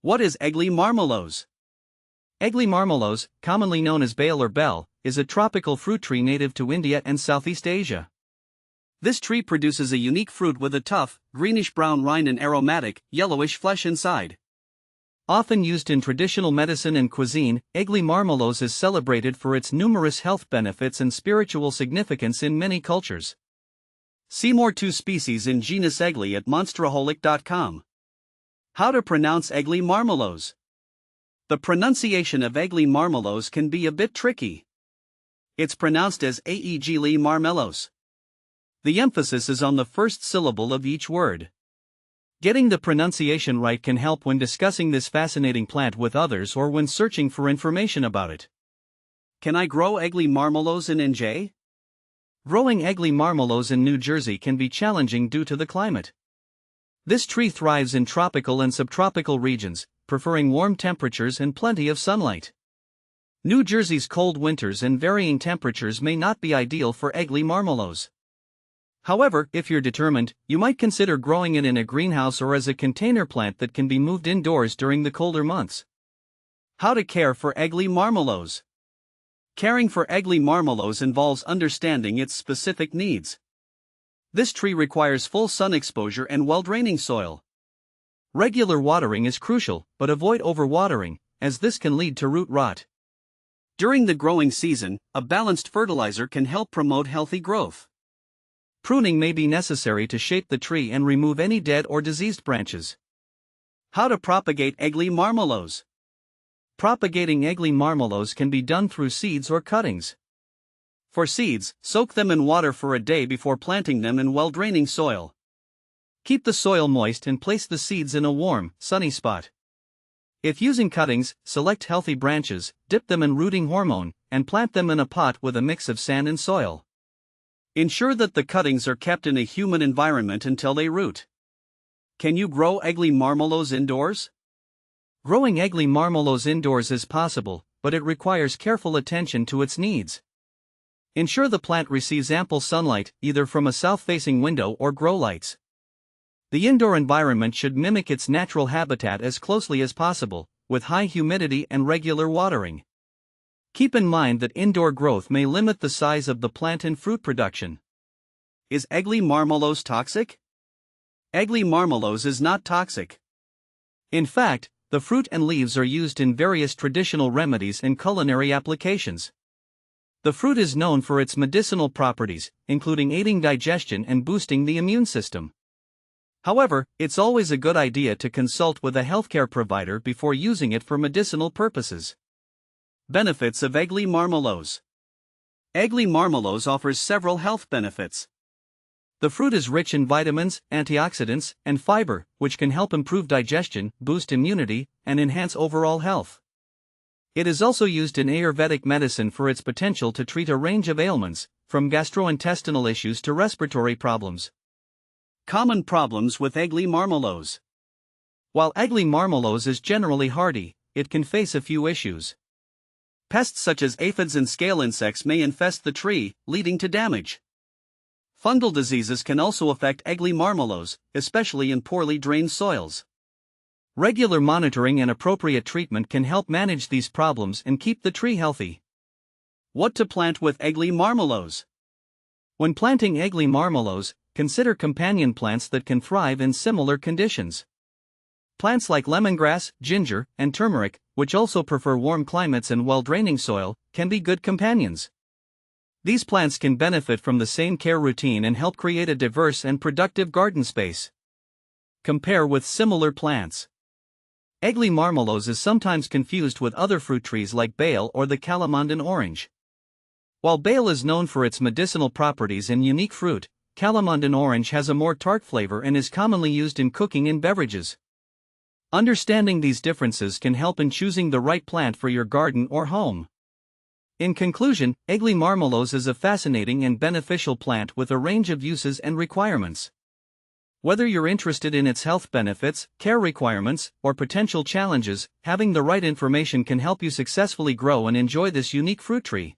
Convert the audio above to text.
What is Aegle marmelos? Aegle marmelos, commonly known as bael or bell, is a tropical fruit tree native to India and Southeast Asia. This tree produces a unique fruit with a tough, greenish-brown rind and aromatic, yellowish flesh inside. Often used in traditional medicine and cuisine, Aegle marmelos is celebrated for its numerous health benefits and spiritual significance in many cultures. See more 2 species in genus Aegle at monsteraholic.com. How to pronounce Aegle marmelos? The pronunciation of Aegle marmelos can be a bit tricky. It's pronounced as Aegle marmelos. The emphasis is on the first syllable of each word. Getting the pronunciation right can help when discussing this fascinating plant with others or when searching for information about it. Can I grow Aegle marmelos in NJ? Growing Aegle marmelos in New Jersey can be challenging due to the climate. This tree thrives in tropical and subtropical regions, preferring warm temperatures and plenty of sunlight. New Jersey's cold winters and varying temperatures may not be ideal for Aegle marmelos. However, if you're determined, you might consider growing it in a greenhouse or as a container plant that can be moved indoors during the colder months. How to care for Aegle marmelos? Caring for Aegle marmelos involves understanding its specific needs. This tree requires full sun exposure and well-draining soil. Regular watering is crucial, but avoid overwatering, as this can lead to root rot. During the growing season, a balanced fertilizer can help promote healthy growth. Pruning may be necessary to shape the tree and remove any dead or diseased branches. How to propagate Aegle marmelos? Propagating Aegle marmelos can be done through seeds or cuttings. For seeds, soak them in water for a day before planting them in well-draining soil. Keep the soil moist and place the seeds in a warm, sunny spot. If using cuttings, select healthy branches, dip them in rooting hormone, and plant them in a pot with a mix of sand and soil. Ensure that the cuttings are kept in a humid environment until they root. Can you grow Aegle marmelos indoors? Growing Aegle marmelos indoors is possible, but it requires careful attention to its needs. Ensure the plant receives ample sunlight, either from a south-facing window or grow lights. The indoor environment should mimic its natural habitat as closely as possible, with high humidity and regular watering. Keep in mind that indoor growth may limit the size of the plant and fruit production. Is Aegle marmelos toxic? Aegle marmelos is not toxic. In fact, the fruit and leaves are used in various traditional remedies and culinary applications. The fruit is known for its medicinal properties, including aiding digestion and boosting the immune system. However, it's always a good idea to consult with a healthcare provider before using it for medicinal purposes. Benefits of Aegle marmelos. Aegle marmelos offers several health benefits. The fruit is rich in vitamins, antioxidants, and fiber, which can help improve digestion, boost immunity, and enhance overall health. It is also used in Ayurvedic medicine for its potential to treat a range of ailments, from gastrointestinal issues to respiratory problems. Common problems with Aegle marmelos. While Aegle marmelos is generally hardy, it can face a few issues. Pests such as aphids and scale insects may infest the tree, leading to damage. Fungal diseases can also affect Aegle marmelos, especially in poorly drained soils. Regular monitoring and appropriate treatment can help manage these problems and keep the tree healthy. What to plant with Aegle marmelos? When planting Aegle marmelos, consider companion plants that can thrive in similar conditions. Plants like lemongrass, ginger, and turmeric, which also prefer warm climates and well-draining soil, can be good companions. These plants can benefit from the same care routine and help create a diverse and productive garden space. Compare with similar plants. Aegle marmelos is sometimes confused with other fruit trees like bael or the Kalamandan orange. While bael is known for its medicinal properties and unique fruit, Kalamandan orange has a more tart flavor and is commonly used in cooking and beverages. Understanding these differences can help in choosing the right plant for your garden or home. In conclusion, Aegle marmelos is a fascinating and beneficial plant with a range of uses and requirements. Whether you're interested in its health benefits, care requirements, or potential challenges, having the right information can help you successfully grow and enjoy this unique fruit tree.